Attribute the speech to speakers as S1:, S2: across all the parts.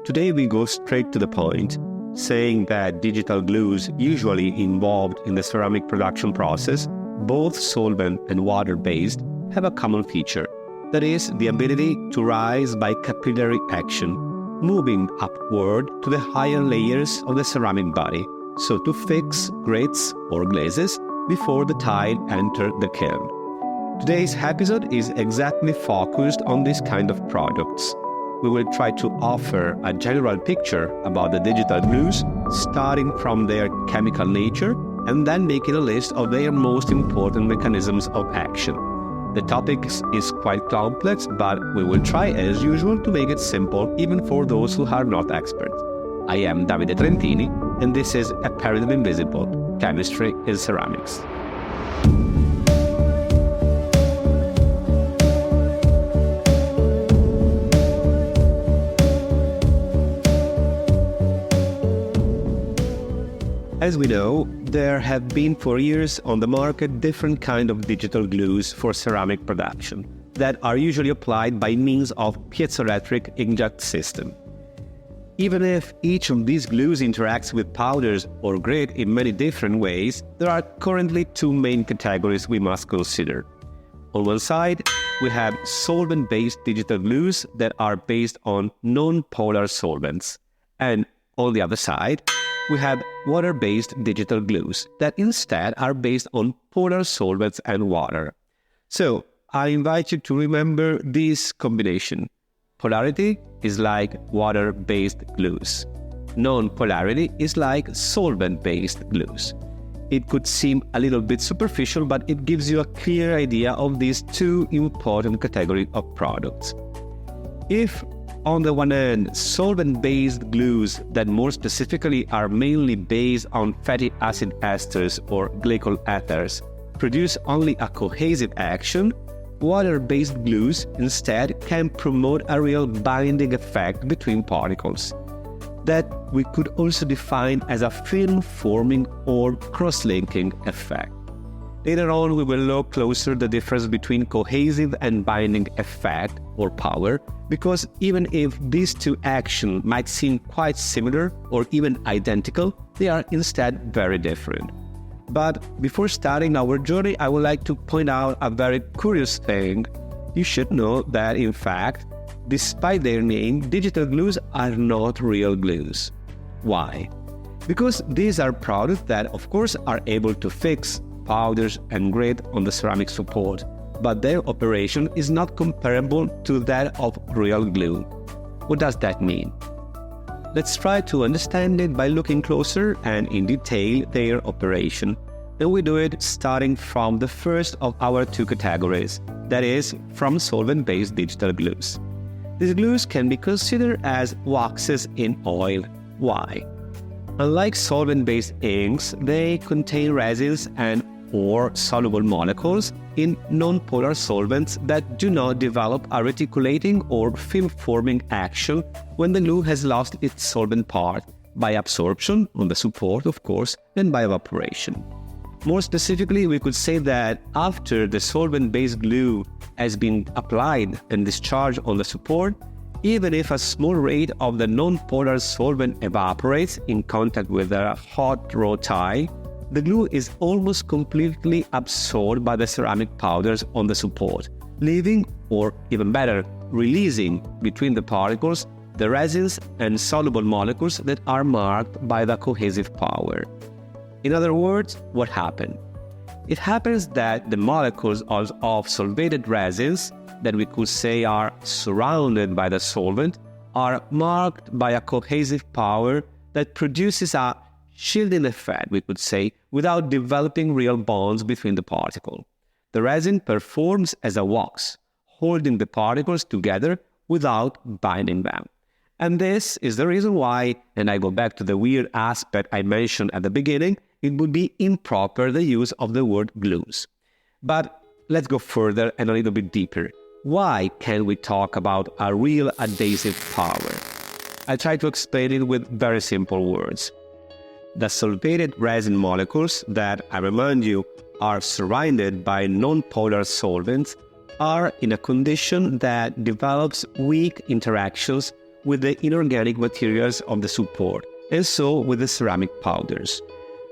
S1: Today we go straight to the point, saying that digital glues usually involved in the ceramic production process, both solvent and water-based, have a common feature. That is, the ability to rise by capillary action, moving upward to the higher layers of the ceramic body, so to fix grates or glazes before the tile enter the kiln. Today's episode is exactly focused on this kind of products. We will try to offer a general picture about the digital glues, starting from their chemical nature and then making a list of their most important mechanisms of action. The topic is quite complex, but we will try as usual to make it simple even for those who are not experts. I am Davide Trentini, and this is Apparently Invisible: Chemistry in Ceramics. As we know, there have been for years on the market different kinds of digital glues for ceramic production that are usually applied by means of piezoelectric inkjet system. Even if each of these glues interacts with powders or grit in many different ways, there are currently two main categories we must consider. On one side, we have solvent-based digital glues that are based on non-polar solvents, and on the other side, we have water-based digital glues that instead are based on polar solvents and water. So, I invite you to remember this combination. Polarity is like water-based glues. Non-polarity is like solvent-based glues. It could seem a little bit superficial, but it gives you a clear idea of these two important categories of products. If on the one hand, solvent-based glues that more specifically are mainly based on fatty acid esters or glycol ethers produce only a cohesive action, water-based glues instead can promote a real binding effect between particles that we could also define as a film-forming or cross-linking effect. Later on, we will look closer at the difference between cohesive and binding effect or power, because even if these two actions might seem quite similar or even identical, they are instead very different. But before starting our journey, I would like to point out a very curious thing. You should know that, in fact, despite their name, digital glues are not real glues. Why? Because these are products that, of course, are able to fix powders and grit on the ceramic support, but their operation is not comparable to that of real glue. What does that mean? Let's try to understand it by looking closer and in detail their operation, and we do it starting from the first of our two categories, that is, from solvent-based digital glues. These glues can be considered as waxes in oil. Why? Unlike solvent-based inks, they contain resins or soluble molecules in non-polar solvents that do not develop a reticulating or film-forming action when the glue has lost its solvent part, by absorption on the support, of course, and by evaporation. More specifically, we could say that after the solvent-based glue has been applied and discharged on the support, even if a small rate of the non-polar solvent evaporates in contact with a hot raw tile, the glue is almost completely absorbed by the ceramic powders on the support, leaving, or even better, releasing between the particles the resins and soluble molecules that are marked by the cohesive power. In other words, what happened? It happens that the molecules of solvated resins, that we could say are surrounded by the solvent, are marked by a cohesive power that produces a shielding effect, we could say, without developing real bonds between the particles. The resin performs as a wax, holding the particles together without binding them. And this is the reason why, and I go back to the weird aspect I mentioned at the beginning, it would be improper the use of the word glues. But let's go further and a little bit deeper. Why can't we talk about a real adhesive power? I'll try to explain it with very simple words. The solvated resin molecules that, I remind you, are surrounded by non-polar solvents are in a condition that develops weak interactions with the inorganic materials of the support, and so with the ceramic powders.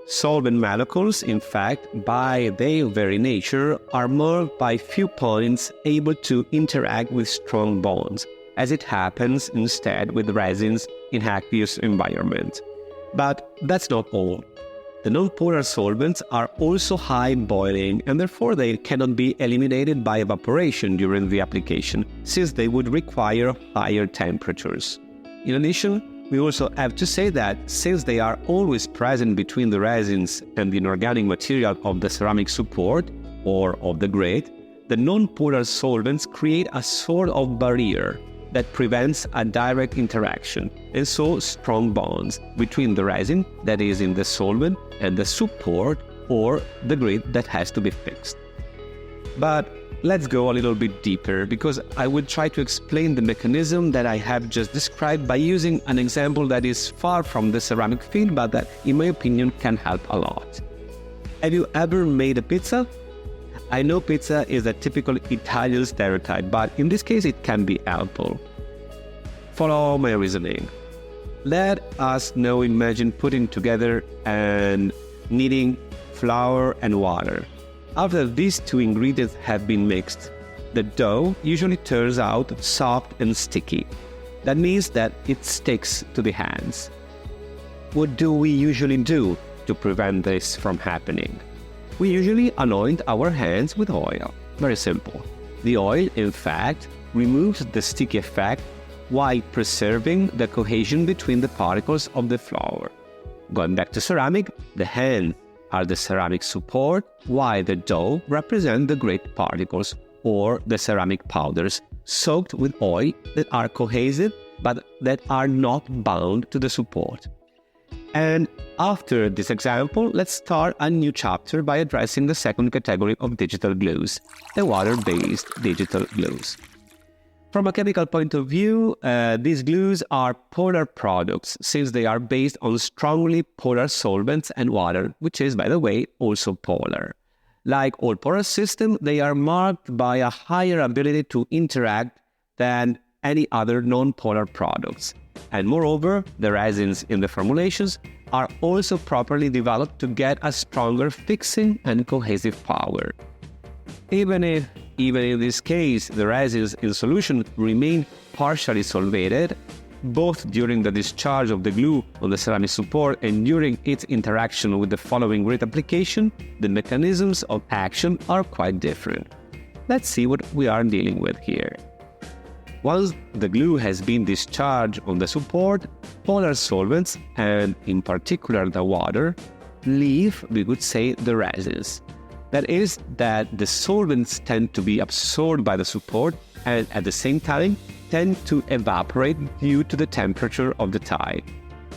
S1: Solvent molecules, in fact, by their very nature, are marked by few points able to interact with strong bonds, as it happens instead with resins in aqueous environment. But that's not all. The non-polar solvents are also high boiling, and therefore they cannot be eliminated by evaporation during the application, since they would require higher temperatures. In addition, we also have to say that since they are always present between the resins and the inorganic material of the ceramic support, or of the grate, the non-polar solvents create a sort of barrier that prevents a direct interaction, and so strong bonds between the resin that is in the solvent and the support or the grate that has to be fixed. But let's go a little bit deeper, because I will try to explain the mechanism that I have just described by using an example that is far from the ceramic field, but that, in my opinion, can help a lot. Have you ever made a pizza? I know pizza is a typical Italian stereotype, but in this case it can be helpful. Follow my reasoning. Let us now imagine putting together and kneading flour and water. After these two ingredients have been mixed, the dough usually turns out soft and sticky. That means that it sticks to the hands. What do we usually do to prevent this from happening? We usually anoint our hands with oil. Very simple. The oil, in fact, removes the sticky effect while preserving the cohesion between the particles of the flour. Going back to ceramic, the hands are the ceramic support, while the dough represents the grate particles or the ceramic powders soaked with oil that are cohesive but that are not bound to the support. And after this example, let's start a new chapter by addressing the second category of digital glues, the water-based digital glues. From a chemical point of view, these glues are polar products, since they are based on strongly polar solvents and water, which is, by the way, also polar. Like all polar systems, they are marked by a higher ability to interact than any other non-polar products. And moreover, the resins in the formulations are also properly developed to get a stronger fixing and cohesive power. Even in this case, the resins in solution remain partially solvated, both during the discharge of the glue on the ceramic support and during its interaction with the following grate application, the mechanisms of action are quite different. Let's see what we are dealing with here. Once the glue has been discharged on the support, polar solvents, and in particular the water, leave, we could say, the resins. That is, that the solvents tend to be absorbed by the support and at the same time tend to evaporate due to the temperature of the tie.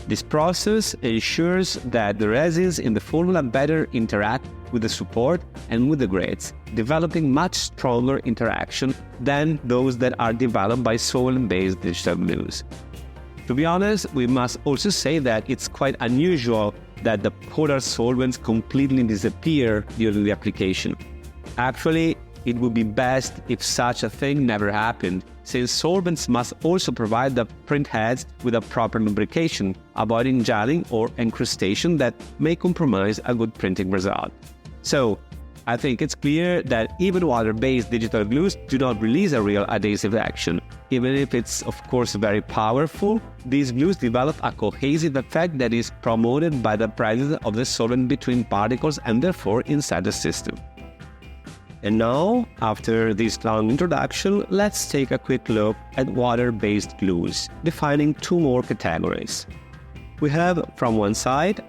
S1: This process ensures that the resins in the formula better interact with the support and with the grates, developing much stronger interaction than those that are developed by solvent-based digital glues. To be honest, we must also say that it's quite unusual that the polar solvents completely disappear during the application. Actually, it would be best if such a thing never happened, since solvents must also provide the print heads with a proper lubrication, avoiding gelling or incrustation that may compromise a good printing result. So, I think it's clear that even water-based digital glues do not release a real adhesive action. Even if it's of course very powerful, these glues develop a cohesive effect that is promoted by the presence of the solvent between particles and therefore inside the system. And now, after this long introduction, let's take a quick look at water-based glues, defining two more categories. We have, from one side,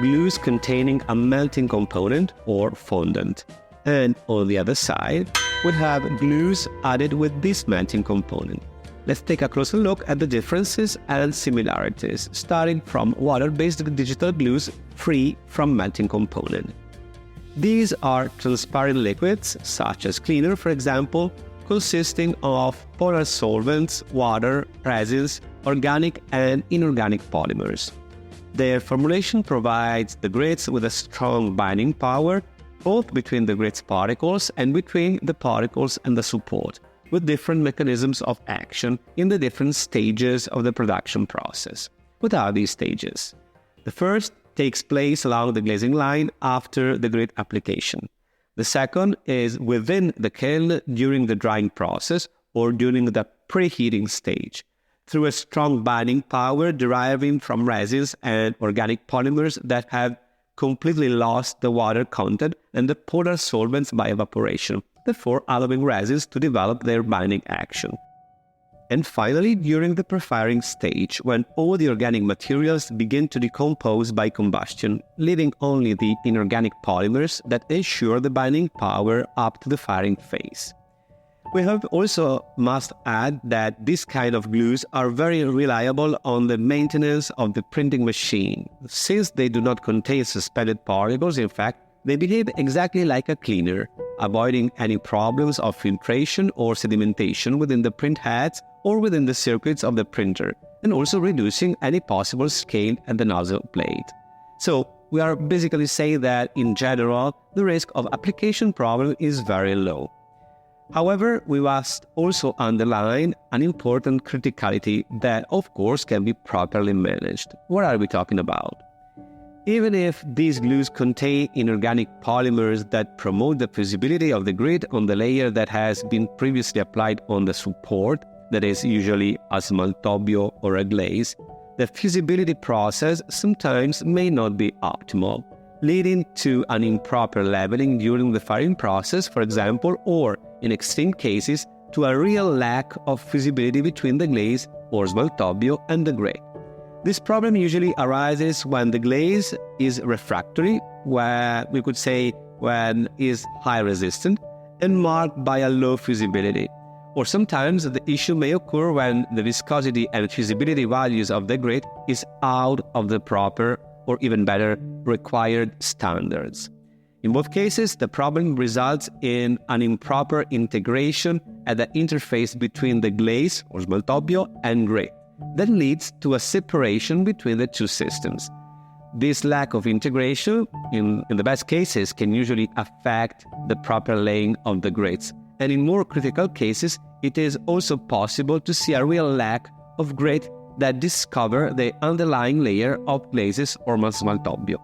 S1: glues containing a melting component or fondant, and on the other side, we have glues added with this melting component. Let's take a closer look at the differences and similarities, starting from water-based digital glues free from melting component. These are transparent liquids, such as cleaner, for example, consisting of polar solvents, water, resins, organic and inorganic polymers. Their formulation provides the grates with a strong binding power, both between the grates particles and between the particles and the support, with different mechanisms of action in the different stages of the production process. What are these stages? The first takes place along the glazing line after the grit application. The second is within the kiln during the drying process or during the preheating stage, through a strong binding power deriving from resins and organic polymers that have completely lost the water content and the polar solvents by evaporation, therefore allowing resins to develop their binding action. And finally, during the prefiring stage, when all the organic materials begin to decompose by combustion, leaving only the inorganic polymers that ensure the binding power up to the firing phase. We have also must add that this kind of glues are very reliable on the maintenance of the printing machine. Since they do not contain suspended particles, in fact, they behave exactly like a cleaner, avoiding any problems of filtration or sedimentation within the print heads or within the circuits of the printer, and also reducing any possible scale at the nozzle blade. So, we are basically saying that, in general, the risk of application problem is very low. However, we must also underline an important criticality that, of course, can be properly managed. What are we talking about? Even if these glues contain inorganic polymers that promote the fusibility of the grit on the layer that has been previously applied on the support, that is usually a smaltobio or a glaze, the fusibility process sometimes may not be optimal, leading to an improper leveling during the firing process, for example, or, in extreme cases, to a real lack of fusibility between the glaze or smaltobio and the grit. This problem usually arises when the glaze is refractory, where we could say when is high resistant, and marked by a low fusibility. Or sometimes the issue may occur when the viscosity and fusibility values of the grit is out of the proper, or even better, required standards. In both cases, the problem results in an improper integration at the interface between the glaze or smaltobio and grit. That leads to a separation between the two systems. This lack of integration, in the best cases, can usually affect the proper laying of the grits. And in more critical cases, it is also possible to see a real lack of grit that discover the underlying layer of glazes or smaltobio.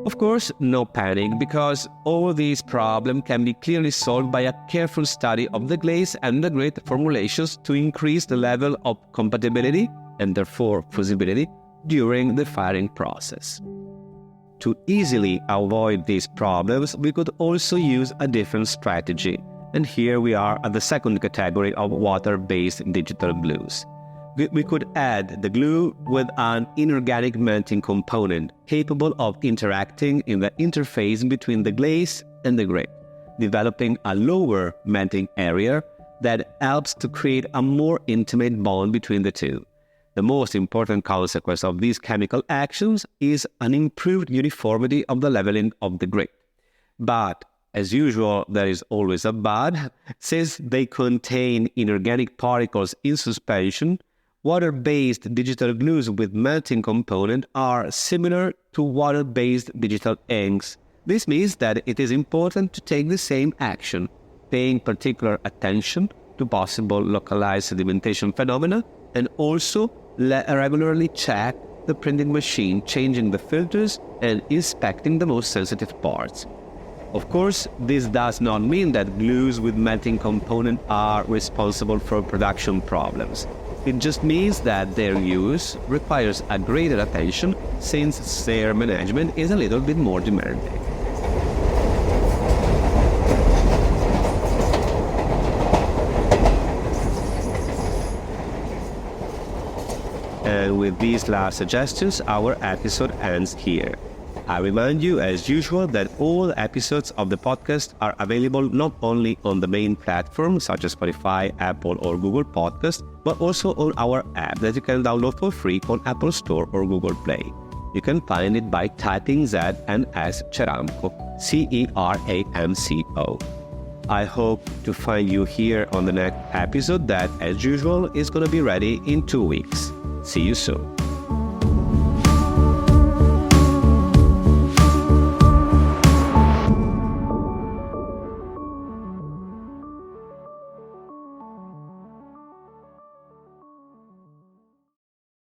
S1: Of course, no panic, because all these problems can be clearly solved by a careful study of the glaze and the grit formulations to increase the level of compatibility and therefore fusibility during the firing process. To easily avoid these problems, we could also use a different strategy, and here we are at the second category of water-based digital glues. We could add the glue with an inorganic melting component capable of interacting in the interface between the glaze and the grit, developing a lower melting area that helps to create a more intimate bond between the two. The most important consequence of these chemical actions is an improved uniformity of the leveling of the grit. But, as usual, there is always a but. Since they contain inorganic particles in suspension, water-based digital glues with melting component are similar to water-based digital inks. This means that it is important to take the same action, paying particular attention to possible localized sedimentation phenomena, and also regularly check the printing machine, changing the filters and inspecting the most sensitive parts. Of course, this does not mean that glues with melting component are responsible for production problems. It just means that their use requires a greater attention since their management is a little bit more demanding. And with these last suggestions, our episode ends here. I remind you, as usual, that all episodes of the podcast are available not only on the main platforms such as Spotify, Apple or Google Podcast, but also on our app that you can download for free on Apple Store or Google Play. You can find it by typing ZNS Ceramco, Ceramco. I hope to find you here on the next episode that, as usual, is going to be ready in 2 weeks. See you soon.